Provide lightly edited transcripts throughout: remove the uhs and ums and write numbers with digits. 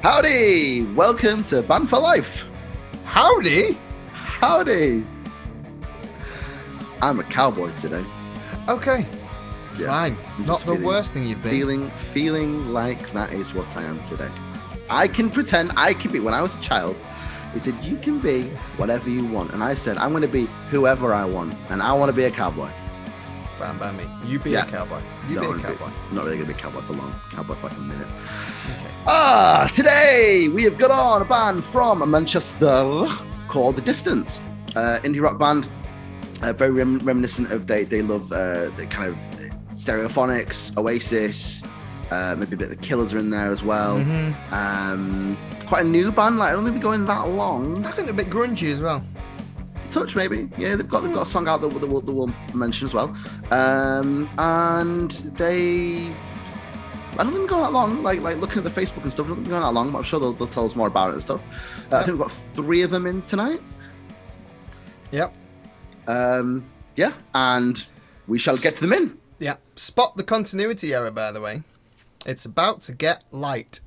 Howdy! Welcome to Band for Life. Howdy? Howdy! I'm a cowboy today. Okay. Yeah, Fine. I'm Not just the worst thing you've been. Feeling like that is what I am today. I can pretend, I can be, when I was a child, he said, you can be whatever you want. And I said, I'm going to be whoever I want. And I want to be a cowboy. Fine by me. You be a cowboy. You be a cowboy. I'm not really going to be a cowboy for long. Cowboy for like a minute. Okay. Today we have got on a band from Manchester called The Distance. Indie rock band. Very reminiscent of, they love the kind of Stereophonics, Oasis, maybe a bit of The Killers are in there as well. Mm-hmm. Quite a new band, like I don't think we're going that long. I think they're a bit grungy as well. Touch maybe, yeah. They've got a song out that we'll mention as well. And they, I don't think we're going that long. Like looking at the Facebook and stuff, I don't think we're going that long. But I'm sure they'll tell us more about it and stuff. I think we've got 3 of them in tonight. Yep. Yeah, and we shall get them in. Yeah. Spot the continuity error, by the way. It's about to get light.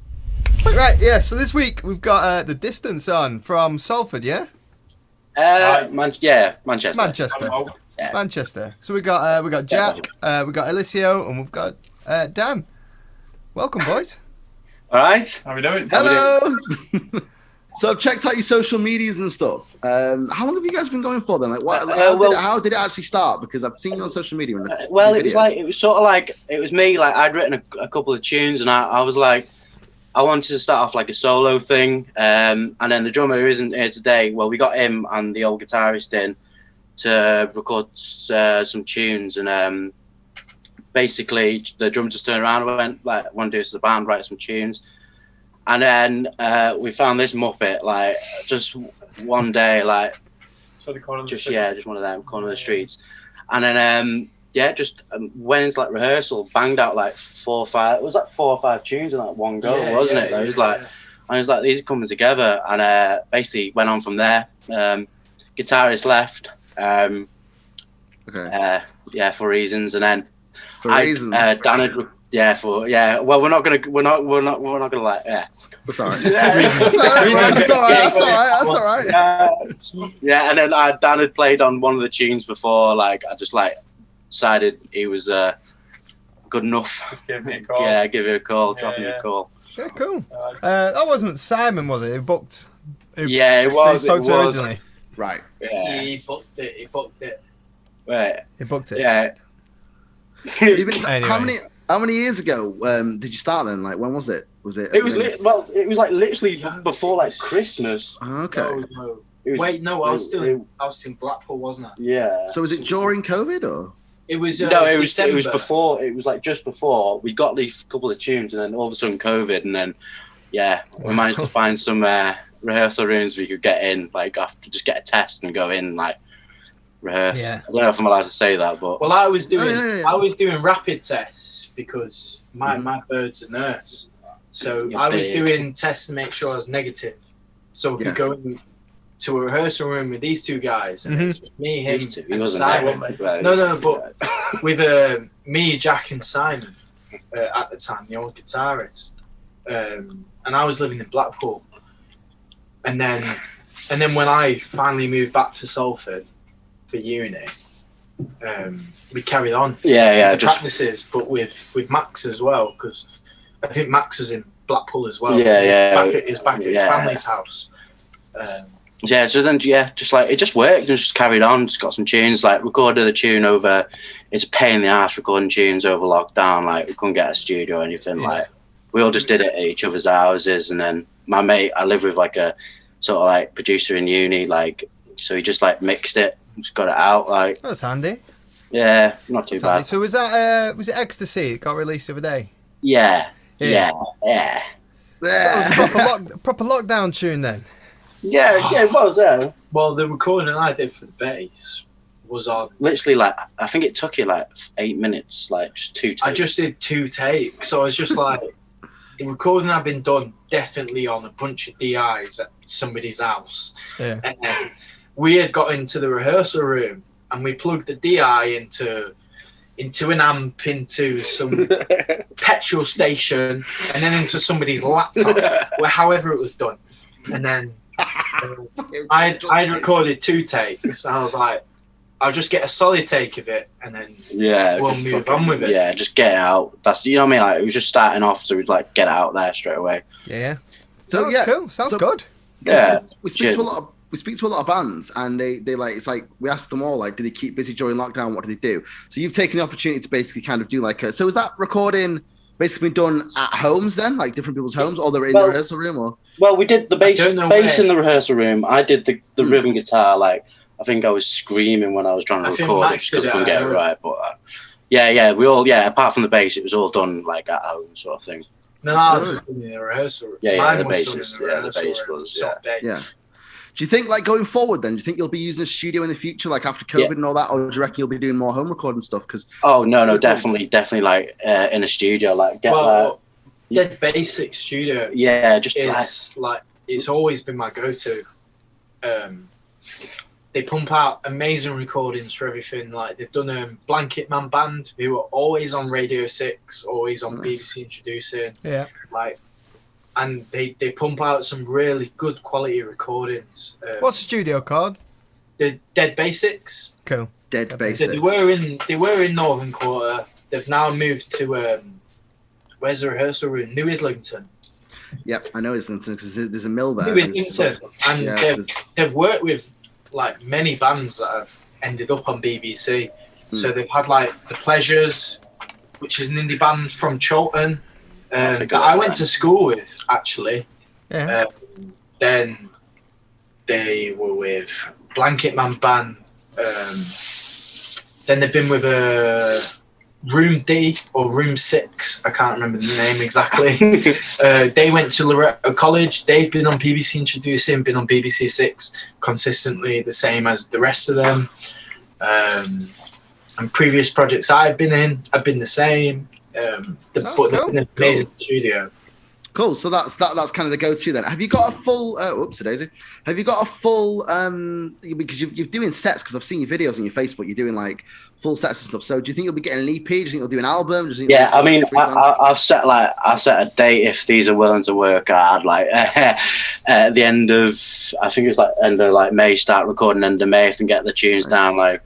Right, yeah, so this week we've got The Distance on from Salford, yeah? Manchester. Yeah. Manchester. So we got Jack, we got Alicio, and we've got Dan. Welcome, boys. All right. How we doing? Hello. So I've checked out your social medias and stuff. How long have you guys been going for then? Like, how did it actually start? Because I've seen you on social media. It was me. Like I'd written a couple of tunes, and I was like, I wanted to start off like a solo thing. And then the drummer who isn't here today, well, we got him and the old guitarist in to record some tunes, and basically the drummer just turned around and went like, "Want to do this as a band, write some tunes." And then we found this Muppet, like just one day, like the corner of the just street. just one of them corner of the streets, and then just went into like rehearsal, banged out like 4 or 5. It was like 4 or 5 tunes in like one go, wasn't it? It was like, I was like, these are coming together, and basically went on from there. Guitarist left, for reasons, and then Dan had. Well, we're not gonna like. That's all right. That's all right. And then Dan had played on one of the tunes before. Like I just like decided he was good enough. Just give me a call. Yeah, give you a call. Drop me a call. Yeah, cool. That wasn't Simon, was it? Who booked? It was. Originally. Right. Yeah. He booked it. Right. He booked it. Yeah. Anyway. How many years ago did you start then? Like when was it? Was it? It was like literally before like Christmas. Okay. No. I was in Blackpool, wasn't I? Yeah. So was it during COVID or? It was. No, it was December. It was before. It was like just before we got these couple of tunes, and then all of a sudden COVID, and then we managed to find some rehearsal rooms we could get in. Like after just get a test and go in like rehearse. Yeah. I don't know if I'm allowed to say that, but Well, I was doing rapid tests because my bird's a nurse, so I was doing tests to make sure I was negative, so we could go to a rehearsal room with these 2 guys, and it's just me, him, and Simon. But with me, Jack, and Simon at the time, the old guitarist, and I was living in Blackpool, and then when I finally moved back to Salford for uni, we carried on practices, but with Max as well, because I think Max was in Blackpool as well. He was back at his family's house. So then just like it just worked and just carried on. Just got some tunes, like recorded the tune over. It's a pain in the ass recording tunes over lockdown. Like we couldn't get a studio or anything. Yeah. Like we all just did it at each other's houses. And then my mate, I live with like a sort of like producer in uni, like so he just like mixed it, just got it out. Like That's handy. Yeah, not too bad. So was it Ecstasy? It got released the other day. Yeah. So that was a proper lockdown tune then. Yeah, it was. Well, the recording I did for the bass was on. Literally, like I think it took you like 8 minutes, like just 2 takes. I just did 2 takes, so I was just like, the recording had been done definitely on a bunch of DIs at somebody's house. Yeah. And then we had got into the rehearsal room and we plugged the DI into into an amp, into some petrol station, and then into somebody's laptop, however it was done. And then I'd recorded 2 takes, and I was like, I'll just get a solid take of it, and then we'll move on with it. Yeah, just get it out. That's, you know what I mean? Like, it was just starting off, so we'd like get it out there straight away. Yeah. So Sounds cool. Sounds good. Yeah. We speak to a lot of bands, and they like, it's like we asked them all, like, did they keep busy during lockdown? What did they do? So you've taken the opportunity to basically kind of do like so is that recording basically done at homes then, like different people's homes, or they're in the rehearsal room? Or well, we did the bass in the rehearsal room. I did the rhythm guitar. Like, I think I was screaming when I was trying to record it because I couldn't get it right. But we all apart from the bass, it was all done like at home sort of thing. No, I was in the rehearsal room. The bass was. Yeah. Do you think, like, going forward then, do you think you'll be using a studio in the future, like after COVID and all that, or do you reckon you'll be doing more home recording stuff? Because no, definitely like in a studio, like Dead Basics studio. Yeah, just is like it's always been my go-to. They pump out amazing recordings for everything. Like, they've done Blanket Man Band, who are always on Radio 6, always on BBC Introducing. Yeah. Like, and they pump out some really good quality recordings. What's the studio called? The Dead Basics. Cool. Dead Basics. They were in Northern Quarter. They've now moved to where's the rehearsal room? New Islington. Yep, I know Islington because there's a mill there. New Islington, and they've worked with like many bands that have ended up on BBC. So they've had like The Pleasures, which is an indie band from Chorlton that I went to school with actually. Yeah. Then they were with Blanket Man Band. Then they've been with Room D or Room 6. I can't remember the name exactly. They went to Loretto College. They've been on BBC Introducing, been on BBC 6 consistently, the same as the rest of them. And previous projects I've been in have been the same. An amazing studio. Cool. So that's kind of the go-to then. Have you got a full? Daisy. Have you got a full? Because you're doing sets. Because I've seen your videos on your Facebook. You're doing like full sets and stuff. So do you think you'll be getting an EP? Do you think you'll do an album? I mean, I've set a date if these are willing to work hard. Like at the end of, I think it's like end of like May, start recording end of May if and get the tunes down. Like,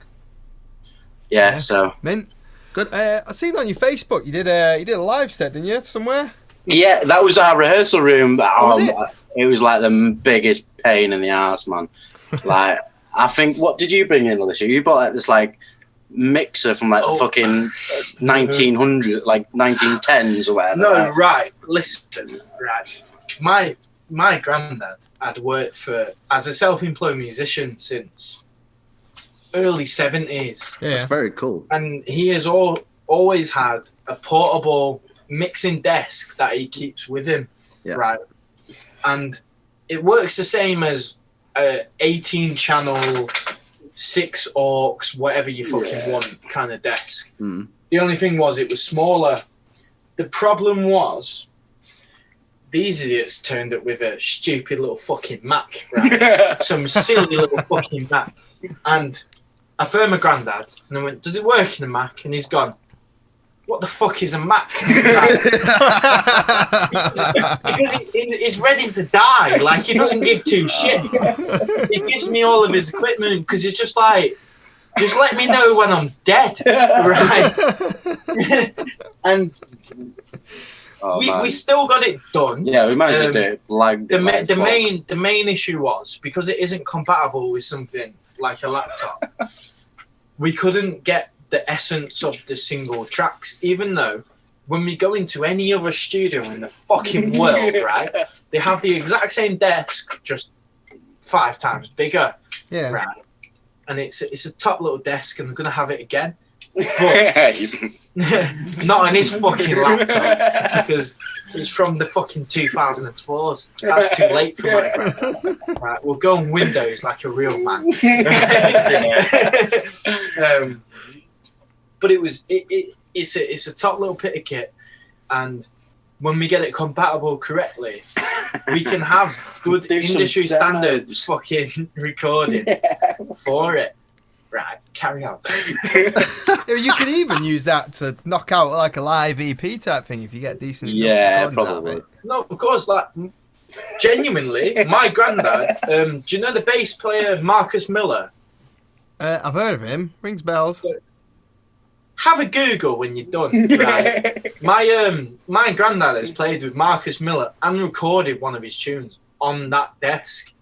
so mint. Good. I seen on your Facebook you did a live set, didn't you, somewhere? Yeah, that was our rehearsal room. Was it was like the biggest pain in the arse, man. Like, I think, what did you bring in, Alicia? You bought like this like mixer from like the fucking 1900, like 1910s or whatever. No, right. Listen, right. My granddad had worked as a self-employed musician since early 70s. Yeah, that's very cool. And he has always had a portable mixing desk that he keeps with him, right? And it works the same as a 18-channel, 6 aux, whatever you fucking want kind of desk. The only thing was it was smaller. The problem was these idiots turned up with a stupid little fucking Mac, right? Some silly little fucking Mac. And I phoned my granddad and I went, "Does it work in a Mac?" And he's gone, "What the fuck is a Mac?" Because he's ready to die. Like, he doesn't give two shits. He gives me all of his equipment because he's just like, just let me know when I'm dead, right? And we still got it done. Yeah, we managed to do it. Like the main issue was because it isn't compatible with something like a laptop. We couldn't get the essence of the single tracks, even though when we go into any other studio in the fucking world, right, they have the exact same desk, just 5 times bigger, right? And it's a top little desk, and they're gonna have it again, but not on his fucking laptop because it's from the fucking 2004s. That's too late for my friend. Right, we'll go on Windows like a real man. But it's a top little bit of kit, and when we get it compatible correctly, we can have good industry standards fucking recording for it. Right, carry on. You could even use that to knock out like a live EP type thing if you get decent enough recordings out of it. No, of course, like, genuinely, my granddad, do you know the bass player Marcus Miller? I've heard of him. Rings bells. Have a Google when you're done, right? My granddad has played with Marcus Miller and recorded one of his tunes on that desk.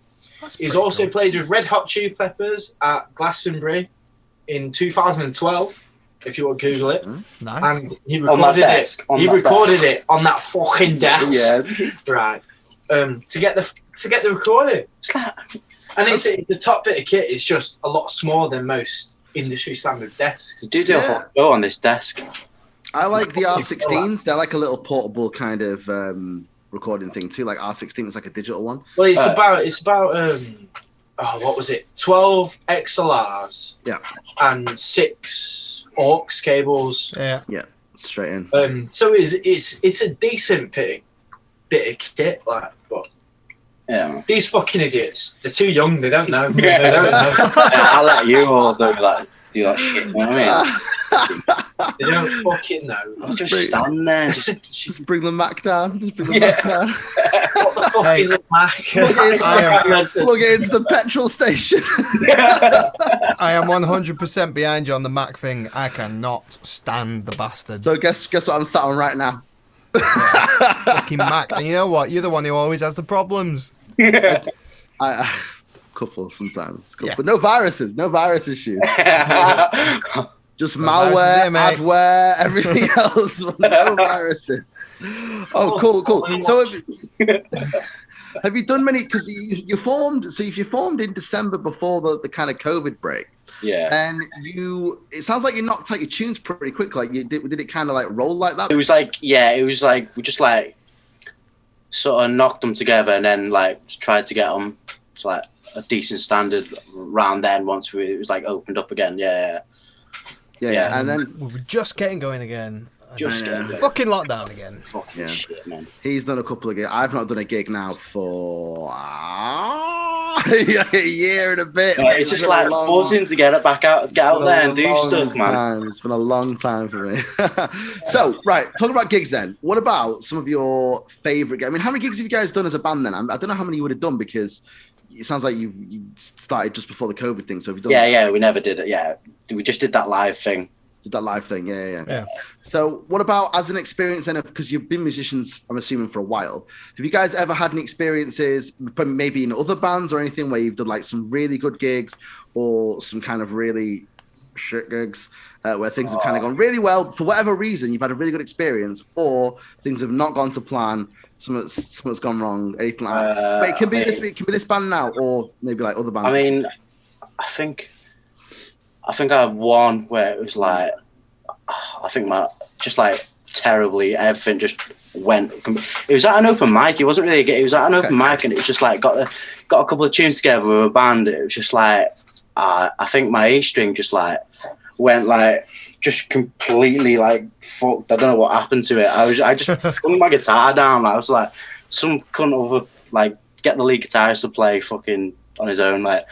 He's also played with Red Hot Chili Peppers at Glastonbury in 2012, if you want to Google it. Nice. And he recorded it on that fucking desk. Yeah. Right. To get the recording. And it's the top bit of kit is just a lot smaller than most industry standard desks. You do a hot show on this desk. I like the R16s. They're like a little portable kind of recording thing too. Like R16 is like a digital one. Well, it's about what was it? 12 XLRs. Yeah. And 6 aux cables. Yeah. Yeah. Straight in. So it's a decent bit of kit, like, but Yeah. these fucking idiots, they're too young. They don't know. They don't know. I'll let you all do that shit. You know what I mean? They don't fucking know. I'll just stand there. Just bring the Mac down. Just bring the Mac down. What the fuck is a Mac? Plug it into the petrol station. I am 100% behind you on the Mac thing. I cannot stand the bastards. So guess what I'm sat on right now. Fucking Mac. And you know what? You're the one who always has the problems. I couple sometimes, Yeah. but no viruses, no virus issues. Just No malware, viruses here, mate. adware, everything else. No viruses. Oh, cool. So have you done many? Because you formed. So if you formed in December before the kind of COVID break, Yeah. and it sounds like you knocked out your tunes pretty quick. Like did it kind of like roll like that? It was like we just like sort of knocked them together and then like tried to get them to like a decent standard round then once it was like opened up again. Yeah. And then We were just getting going again. Just getting going. Fucking lockdown again. Fucking Yeah. shit, man. he's done a couple of gigs. I've not done a gig now for a year and a bit. Yeah, it's just like buzzing to get out there and do stuff, man. It's been a long time for me. So, right, talking about gigs then. What about some of your favorite gigs? I mean, how many gigs have you guys done as a band then? I don't know how many you would have done because it sounds like you started just before the COVID thing. So have you done? Yeah, we never did it. Yeah, we just did that live thing. Did that live thing? Yeah. Yeah. So, what about as an experience then? Because you've been musicians, I'm assuming, for a while. Have you guys ever had any experiences, maybe in other bands or anything, where you've done like some really good gigs or some kind of really shit gigs where things have kind of gone really well for whatever reason? You've had a really good experience, or things have not gone to plan. Something's gone wrong. Anything like that. But it can be this band now, or maybe like other bands. I mean, I think I had one where it was like, I think just like terribly, everything just went. It was at an open mic. It wasn't really a gig. It was at an open mic, and it was just like got a couple of tunes together with a band. It was just like, I think my A string just like went like just completely like fucked. I don't know what happened to it. I just flung my guitar down. I was like, some cunt over like get the lead guitarist to play fucking on his own. Like,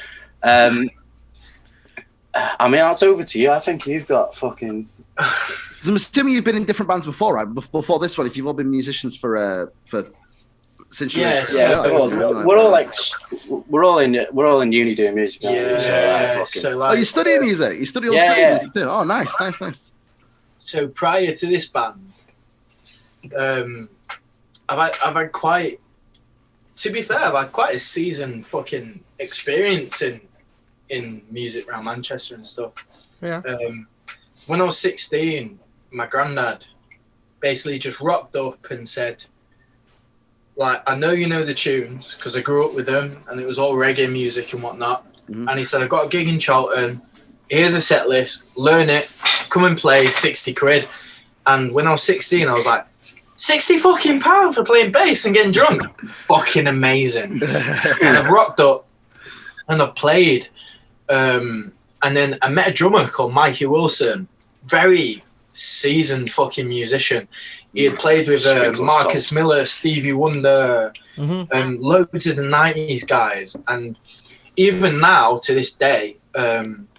I mean, that's over to you. I think you've got fucking. So I'm assuming you've been in different bands before, right? Before this one, if you've all been musicians for since we're all in uni doing music. So you study music? You study music too? Oh, nice. So prior to this band, I've had quite. To be fair, I've had quite a seasoned fucking experience in music around Manchester and stuff. Yeah. When I was 16, my granddad basically just rocked up and said, like, I know you know the tunes because I grew up with them and it was all reggae music and whatnot. Mm-hmm. And he said, I've got a gig in Charlton. Here's a set list. Learn it. Come and play. 60 quid. And when I was 16, I was like, 60 fucking pounds for playing bass and getting drunk. Fucking amazing. And I've rocked up and I've played. And then I met a drummer called Mikey Wilson. Very seasoned fucking musician. He had played with Marcus Miller, Stevie Wonder, and loads of the 90s guys. And even now, to this day,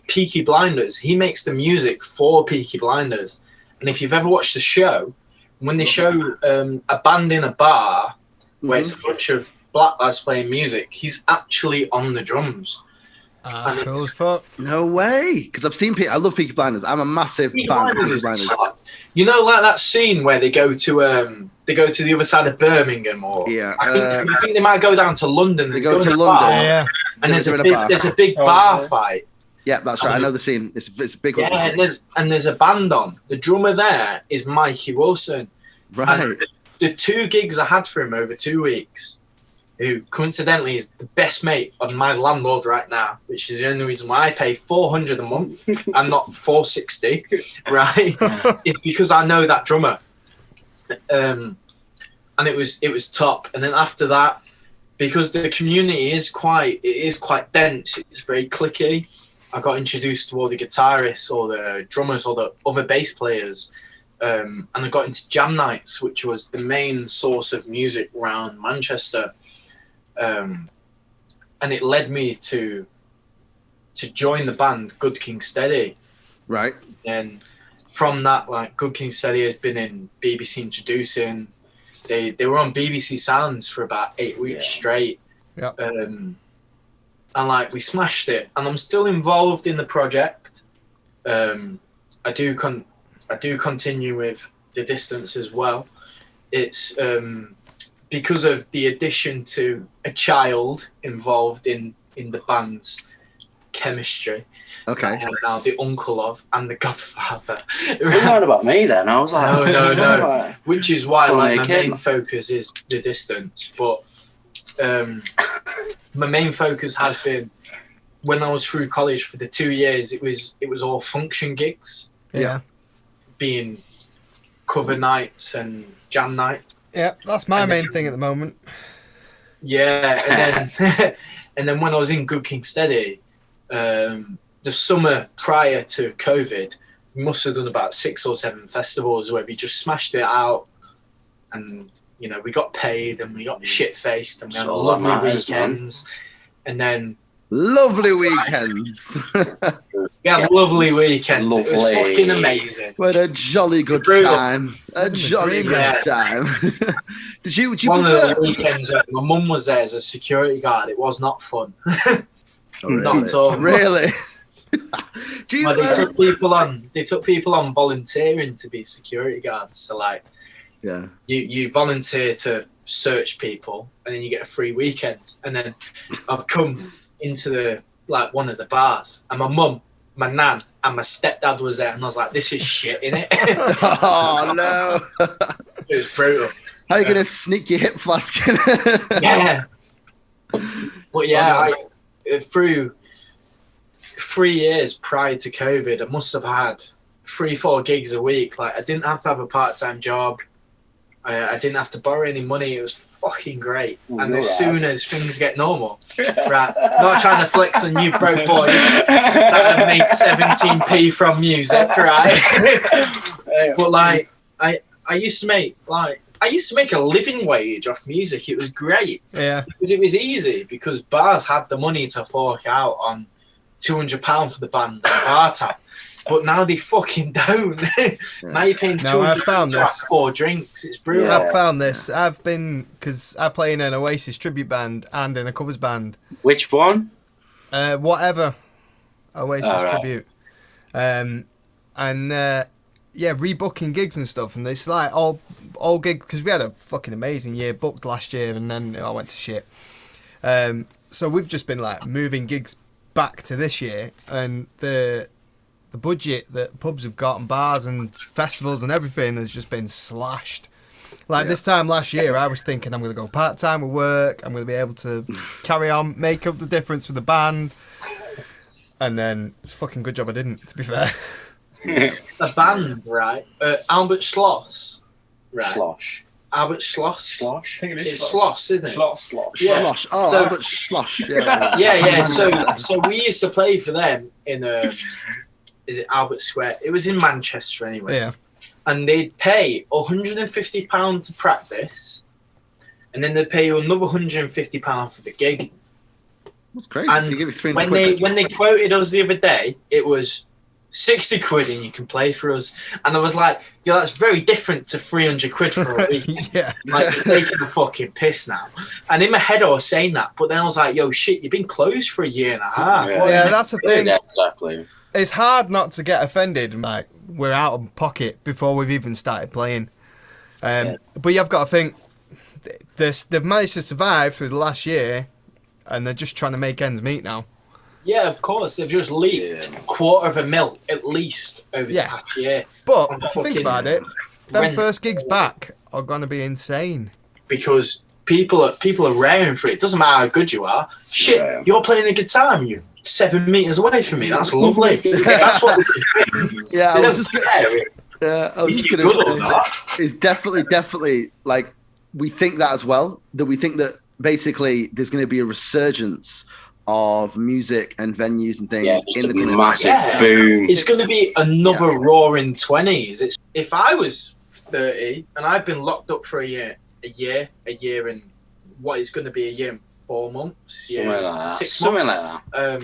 Peaky Blinders. He makes the music for Peaky Blinders. And if you've ever watched the show, when they show a band in a bar where it's a bunch of black lads playing music, he's actually on the drums. That's cool as fuck. No way, because I've seen. I love Peaky Blinders. I'm a massive fan of Peaky Blinders. You know, like that scene where they go to the other side of Birmingham, or I think they might go down to London. They go to London, and there's a big bar fight. Yeah, that's right. I know the scene. It's a big one. Yeah, and there's a band on. The drummer there is Mikey Wilson. Right. And the 2 gigs I had for him over 2 weeks, who coincidentally is the best mate of my landlord right now, which is the only reason why I pay $400 a month and not $460, right? It's because I know that drummer. And it was top. And then after that, because the community is quite dense, it's very cliquey, I got introduced to all the guitarists or the drummers or the other bass players. And I got into jam nights, which was the main source of music around Manchester. And it led me to join the band Good King Steady. Right. And from that, like, Good King Steady has been in BBC Introducing. They were on BBC Sounds for about 8 weeks straight. Yeah. And like, we smashed it. And I'm still involved in the project. I do continue with The Distance as well. It's because of the addition to a child involved in the band's chemistry. Okay. I am now the uncle of and the godfather. It's not about me then. I was like, no. Which is why like my main focus is The Distance. But my main focus has been, when I was through college for the 2 years, it was all function gigs. Yeah. Being cover nights and jam nights. Yeah, that's my main thing at the moment. Yeah, and then and then when I was in Good King Steady, the summer prior to COVID, we must have done about 6 or 7 festivals where we just smashed it out, and you know, we got paid and we got shit faced and we had lovely weekends, and then lovely weekends. we had lovely weekends. Lovely. It was fucking amazing. What a jolly good time. A jolly good time. Did you one of the weekends my mum was there as a security guard, it was not fun. Oh, really? Not at all. Really? They took people on volunteering to be security guards. So like, yeah, you volunteer to search people and then you get a free weekend. And then I've come into one of the bars and my mum, my nan and my stepdad was there, and I was like, this is shit, innit? Oh no. It was brutal. How are you gonna sneak your hip flask in? Yeah. But yeah, through 3 years prior to COVID, I must have had 3-4 gigs a week. Like, I didn't have to have a part-time job. I didn't have to borrow any money. It was fucking great. And as soon as things get normal, right, not trying to flex on you broke boys that have made 17p from music, right? But like, I used to make a living wage off music. It was great. Yeah. Because it was easy, because bars had the money to fork out on £200 for the band and bar tab. But now they fucking don't. Now you're paying £200 for 4 drinks. It's brutal. I've found this. I've been, because I play in an Oasis tribute band and in a covers band. Which one? Whatever. Oasis tribute. Rebooking gigs and stuff, and it's like all gigs, because we had a fucking amazing year booked last year, and then I went to shit. So we've just been like moving gigs back to this year, and the budget that pubs have got and bars and festivals and everything has just been slashed. Like this time last year, I was thinking I'm going to go part-time with work, I'm going to be able to carry on, make up the difference with the band, and then it's a fucking good job I didn't, to be fair. The band, right? Albert Schloss, right? Slosh. Albert Schloss. Slosh? I think it is Schloss, isn't it? Slosh. Yeah. Slosh. Oh, So- Albert Slosh. Yeah. Yeah. So we used to play for them in is it Albert Square? It was in Manchester anyway. Yeah. And they'd pay £150 to practice, and then they'd pay you another £150 for the gig. That's crazy. And so you give me 300 when quid. when they quoted us the other day, it was 60 quid and you can play for us. And I was like, yeah, that's very different to 300 quid for a week. Yeah. Like, you're taking a fucking piss now. And in my head, I was saying that. But then I was like, yo, shit, you've been closed for a year and a half. Yeah, that's the thing. Yeah, exactly. It's hard not to get offended. Like, we're out of pocket before we've even started playing. But you've got to think, they've managed to survive through the last year, and they're just trying to make ends meet now. Yeah, of course. They've just leaked $250,000 at least over the past year. But if you think about it, them rent. first gigs back are going to be insane. Because people are raring for it. It doesn't matter how good you are. Shit, you're playing the guitar and you're 7 meters away from me. That's lovely. That's what. Yeah, I was just going to say, it's definitely like, we think that as well, that we think that basically there's going to be a resurgence of music and venues and things in the massive boom. It's going to be another roaring 20s. If I was 30 and I've been locked up for a year and what is going to be a year and 4 months, Something like that. 6 Something months, like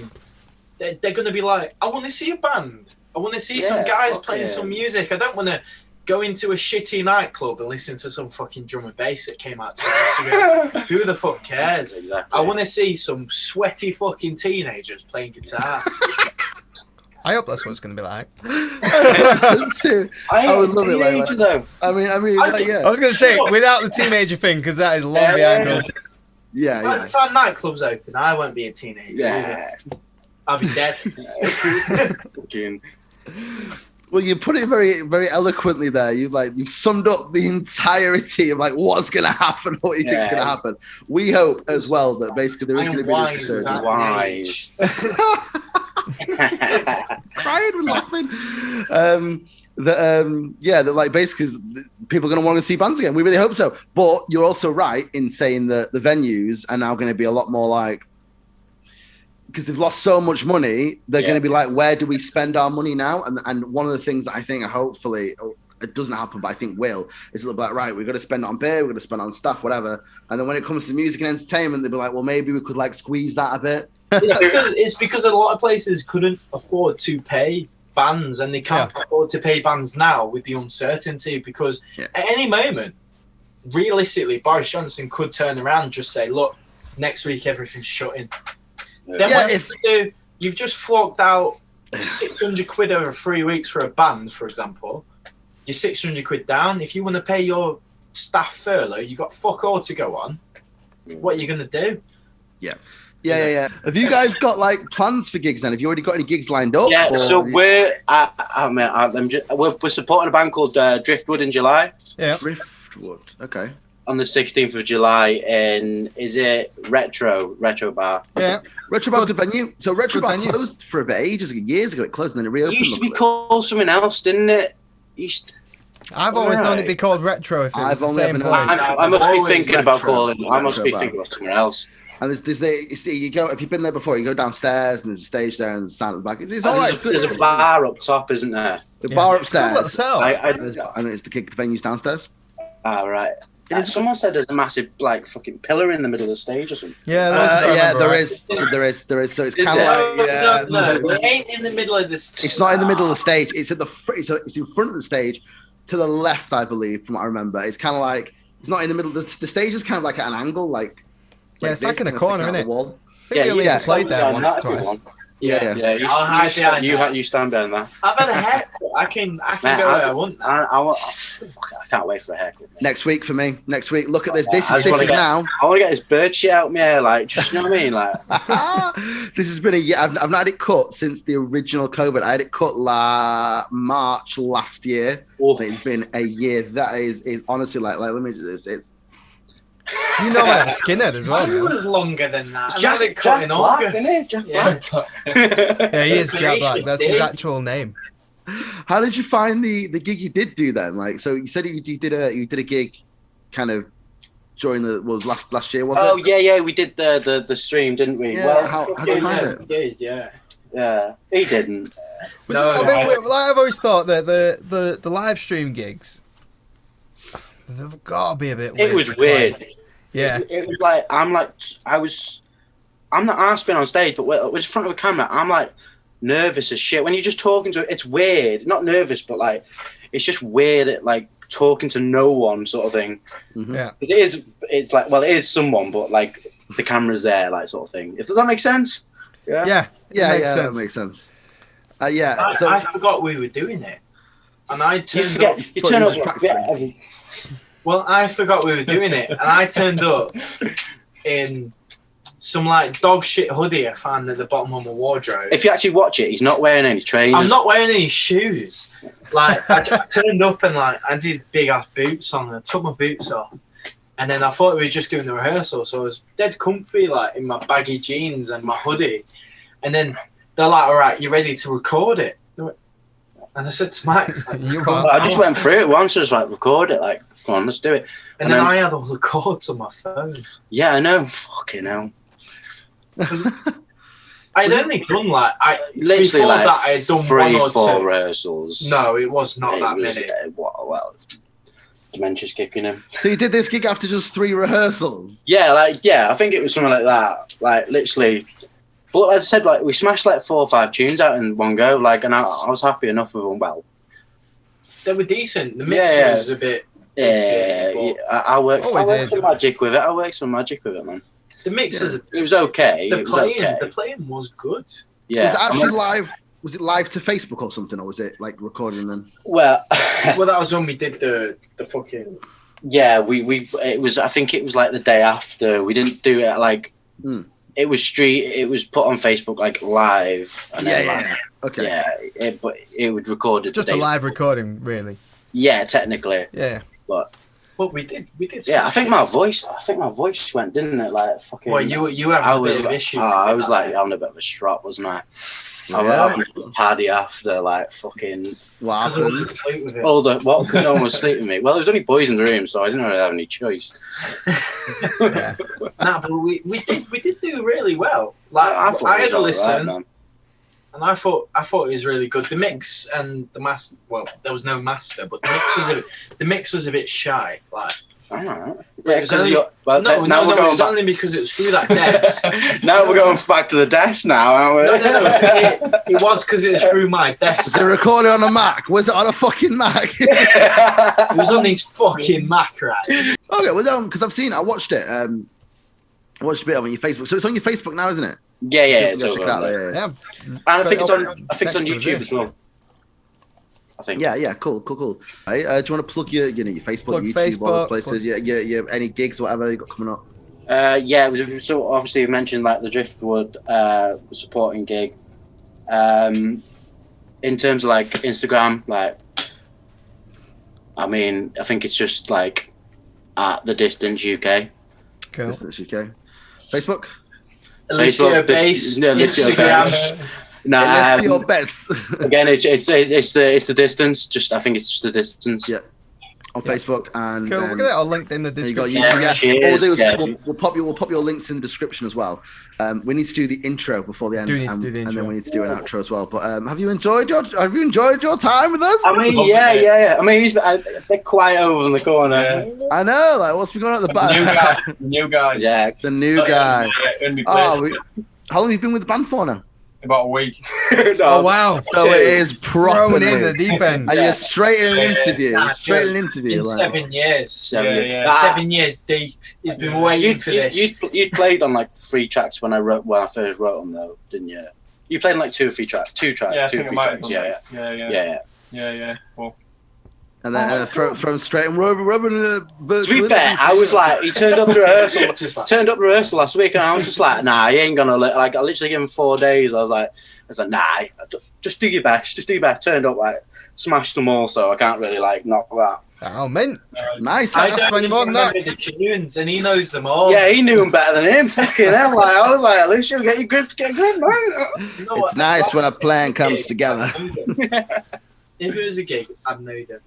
that. they're going to be like, I want to see a band. I want to see some guys playing some music. I don't want to go into a shitty nightclub and listen to some fucking drum and bass that came out 2 months ago. Who the fuck cares? Exactly. I want to see some sweaty fucking teenagers playing guitar. I hope that's what it's going to be like. I would love it like that. Though. I mean, I was going to say, without the teenager thing, because that is long behind us. Yeah. By the time nightclubs open, I won't be a teenager. Yeah. I'll be dead. Well, you put it very, very eloquently there. You've summed up the entirety of like what's going to happen, what you think is going to happen. We hope as well that basically there is going to be this resurgence. Wise. Crying with laughing. That like basically people are going to want to see bands again. We really hope so. But you're also right in saying that the venues are now going to be a lot more like, because they've lost so much money, they're going to be like, where do we spend our money now? And one of the things that I think hopefully it doesn't happen, but I think will, is it'll be like, right, we've got to spend it on beer, we've got to spend it on stuff, whatever. And then when it comes to music and entertainment, they'll be like, well, maybe we could like squeeze that a bit. It's because a lot of places couldn't afford to pay bands, and they can't afford to pay bands now with the uncertainty, because at any moment, realistically, Boris Johnson could turn around and just say, look, next week everything's shutting. Then what you do, you've just flogged out 600 quid over 3 weeks for a band, for example. You're 600 quid down. If you want to pay your staff furlough, you got fuck all to go on. What are you going to do? Yeah. Have you guys got like plans for gigs then? Have you already got any gigs lined up? Yeah, so we're supporting a band called Driftwood in July. Yeah. Driftwood. Okay. On the 16th of July in, is it Retro Bar? Yeah. Retro Bar's a good venue. So Retro Bar venue. closed for a bit, years ago. It closed and then it reopened. It used to be called something else, didn't it? I've always known it be called Retro if it was the same place. I must be thinking about calling. I must be thinking about somewhere else. And you go, if you've been there before, you go downstairs and there's a stage there and the sound at the back. It's all right. It's good. There's a bar up top, isn't there? The bar upstairs. It's good little And it's the venues downstairs. Ah, right. Someone said there's a massive like fucking pillar in the middle of the stage or something. Yeah, there is. So it's kind of like no, it ain't in the middle of the stage. It's not in the middle of the stage. It's at the it's in front of the stage, to the left, I believe, from what I remember. It's kind of like it's not in the middle. The stage is kind of like at an angle, like it's like in a corner, isn't it? Wall. I think we only played there once or twice. You stand behind that. I've had a haircut. I can go where I want. I can't wait for a haircut. Next week for me. Next week. Look at this. This is now. I want to get this bird shit out of my hair, like, just, you know what I mean, like. This has been a year. I've not had it cut since the original COVID. I had it cut March last year. It's been a year. That is honestly like let me do this. It's. You know I'm a skinhead as well. Mine was longer than that. Jack Black, isn't it? Jack Black. Yeah, he is Jack Black. That's his actual name. How did you find the gig you did do then? Like, so you said you did a gig, kind of during last year, was it? Oh yeah, we did the stream, didn't we? Yeah. Well, how did you find it? We did, yeah. Yeah, he didn't. I've always thought that the live stream gigs, they've got to be a bit weird. It was weird. Yeah. It was like I was I'm not arsed being on stage, but when in front of a camera, I'm like nervous as shit. When you're just talking to it, it's weird. Not nervous, but like it's just weird. Like talking to no one, sort of thing. Mm-hmm. Yeah. It's like, well, it is someone, but like the camera's there, like sort of thing. Does that make sense? Yeah. That makes sense. Yeah. So I forgot we were doing it, and I You turned forget. up. You turn you up. just practicing. Well, I forgot we were doing it, and I turned up in some like dog shit hoodie I found at the bottom of my wardrobe. If you actually watch it, he's not wearing any trainers. I'm not wearing any shoes. Like I turned up and like I did big ass boots on. And I took my boots off, and then I thought we were just doing the rehearsal, so I was dead comfy, like in my baggy jeans and my hoodie. And then they're like, "All right, you ready to record it?" And I said to Max, like, You "Come are. I just went through it once. I was like, record it. Like, come on, let's do it. And then I had all the chords on my phone. Yeah, I know. Fucking hell. I'd only done like Literally before like that I had done 3 1 or 4 2. rehearsals. No, it was not It that was, many. well, dementia's kicking him. So you did this gig after just 3 rehearsals? Yeah, I think it was something like that. Like literally. But as I said, like we smashed like 4 or 5 tunes out in one go. Like, and I was happy enough with them. Well, They were decent. The mix was a bit. yeah, iffy, I worked Always some magic with it. I worked some magic with it, man. The mix was. It was okay. The It was playing. okay. The playing was good. Yeah. Was it actually live? Was it live to Facebook or something, or was it like recording then? Well, Well, that was when we did the fucking. yeah, we it was. I think it was like the day after. We didn't do it like. It was It was put on Facebook like live. And then, like, Okay. yeah, but it would record it. Just the a day live before. recording, really. Yeah, technically, Yeah. but Well, we did. yeah, I think my voice went, didn't it? Like fucking. Well, you have a bit of issues. I with was that. like having a bit of a strop, wasn't I? I Yeah. was a paddy after, like fucking. What 'Cause I happened? wouldn't sleep with it. All the what? No one was sleeping with me. Well, there was only boys in the room, so I didn't really have any choice. Yeah. Nah, but we did do really well. Like I thought it had was a all right, listen, man. and I thought it was really good. The mix and the master. Well, there was no master, but the mix was a bit shy. Like I don't know. It Yeah, was only- well, no, now we're it going was back. only because it was through that desk. Now we're going back to the desk now, aren't we? No. It was because it was through my desk. Was it recorded on a Mac? Was it on a fucking Mac? It was on these fucking Mac racks. Okay, well, because I watched it. I watched a bit of it on your Facebook. So it's on your Facebook now, isn't it? Yeah, Go it's check over it out there. there. Yeah. And I think it's on. I think it's on Next YouTube to as well. I think. Yeah, cool. Hey, do you want to plug your Facebook, Plug YouTube, all those Facebook, places? Yeah, any gigs, whatever you got coming up? Yeah. So obviously you mentioned like the Driftwood supporting gig. In terms of like Instagram, like, I mean, I think it's just like at the distance UK. Cool. Distance UK. Facebook? Alicia Facebook, Base, no, Alicia Instagram. Base. No, Let's do your best. again, it's the distance. Just I think it's just the distance. Yeah. On Facebook and Cool. We'll get it all linked in the there you go. description. Yeah, Yeah. All we'll do is cheers, we'll pop your links in the description as well. We need to do the intro before the end, Do need to do the and intro. then we need to do an outro as well. But have you enjoyed your time with us? I mean, yeah. I mean, he's a bit quiet over in the corner. I know. Like, what's been going on at the New back? guy, new guy. Yeah. The new guy. Only Oh, how long have you been with the band for now? about a week. Oh, wow. So it is Thrown in the properly. deep end. And you're straight in an interview. Nah, Straight in an in interview. like- 7 years. 7 Yeah, years. yeah. Ah, 7 years deep. He's been waiting for this. You played on like 3 tracks when I first wrote them though, didn't you? You played on like 2 or 3 tracks. 2 tracks. Yeah, I 2 or think I 3 might have tracks. done Yeah. that. Yeah. Well, And then throw him straight and rubbing a To virtual be fair, I was like, he turned up to rehearsal. Just like, Turned up to rehearsal last week, and I was just like, nah, he ain't gonna like. I literally gave him 4 days. I was like, nah, just do your best. Just do your best. Turned up like smashed them all, so I can't really like knock that. Oh, mint. nice. I That's don't- for any more than that. remember the tunes, and he knows them all. Yeah, he knew him better than him. Fucking hell, like I was like, at least you'll get your grip, man. You know It's what? nice when a plan comes together. If it was a gig, I'd know them.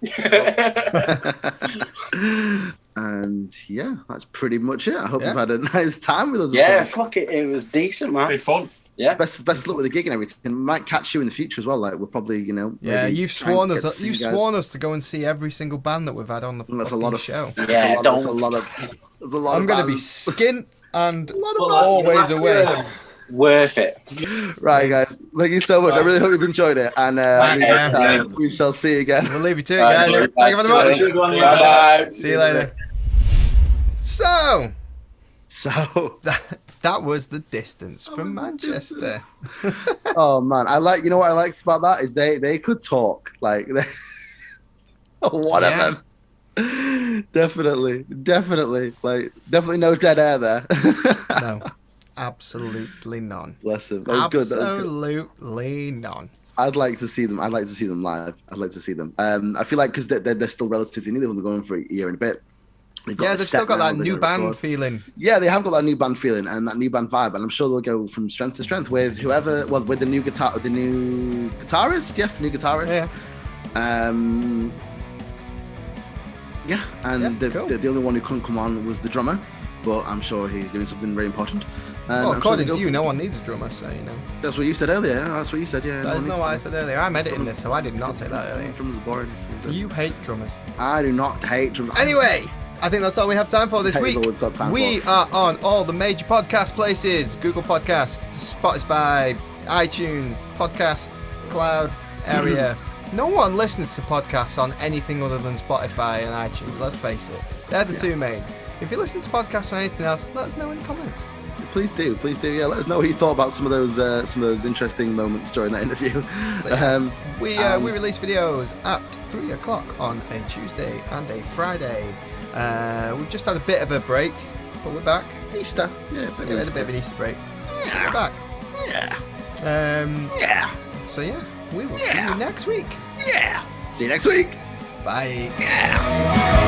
And yeah, that's pretty much it. I hope Yeah. you've had a nice time with us. Yeah, fuck it, it was decent, man. be fun. Yeah. Best luck with the gig and everything. Might catch you in the future as well. Like we'll probably, Yeah, maybe you've try and sworn get us. to see You've you guys. sworn us to go and see every single band that we've had on the And that's a fucking lot of show. Yeah, There's a don't. lot of. There's a lot I'm of gonna be bands. skint. and lot But, of like, always you away. have to, Worth it. Right, guys. Thank you so much. I really hope you've enjoyed it, and Yeah. we shall see you again. We'll leave you to it, Right, guys. yeah. Thank you very much. Good one, Bye bye. See you later. So, So, that was The Distance from Manchester. oh man, you know what I liked about that is they could talk like they, one Yeah. of them. Definitely, like definitely no dead air there. No, absolutely none. Bless him. That was good. That was good. Absolutely none. I'd like to see them. I'd like to see them live. I'd like to see them. I feel like because they're still relatively new. They've only going for a year and a bit. Yeah, the they've still set got now, that they're new gonna band record. feeling. Yeah, they have got that new band feeling and that new band vibe, and I'm sure they'll go from strength to strength with whoever. Well, with the new guitarist. Yes, the new guitarist. Yeah. Yeah, and Yeah, cool. the only one who couldn't come on was the drummer, but I'm sure he's doing something very important. Well, I'm according sure to you, no one needs a drummer, so you know. that's what you said earlier. That's what you said. Yeah, That is no not one what I needs said earlier. I'm editing this, so I did not say that earlier. drummers are boring. You hate drummers. I do not hate drummers. Anyway, I think that's all we have time for this That is week. all we've got time We for. are on all the major podcast places: Google Podcasts, Spotify, iTunes, Podcast Cloud area. No one listens to podcasts on anything other than Spotify and iTunes. Let's face it, they're the two main. If you listen to podcasts on anything else, let us know in the comments. Please do. Yeah, let us know what you thought about some of those interesting moments during that interview. So, yeah, we release videos at 3 o'clock on a Tuesday and a Friday. We've just had a bit of a break, but we're back. Easter. Yeah, We had a bit of an Easter break. Yeah. We're back. Yeah. Yeah. So yeah, we will see you next week. Yeah. See you next week. Bye. Yeah.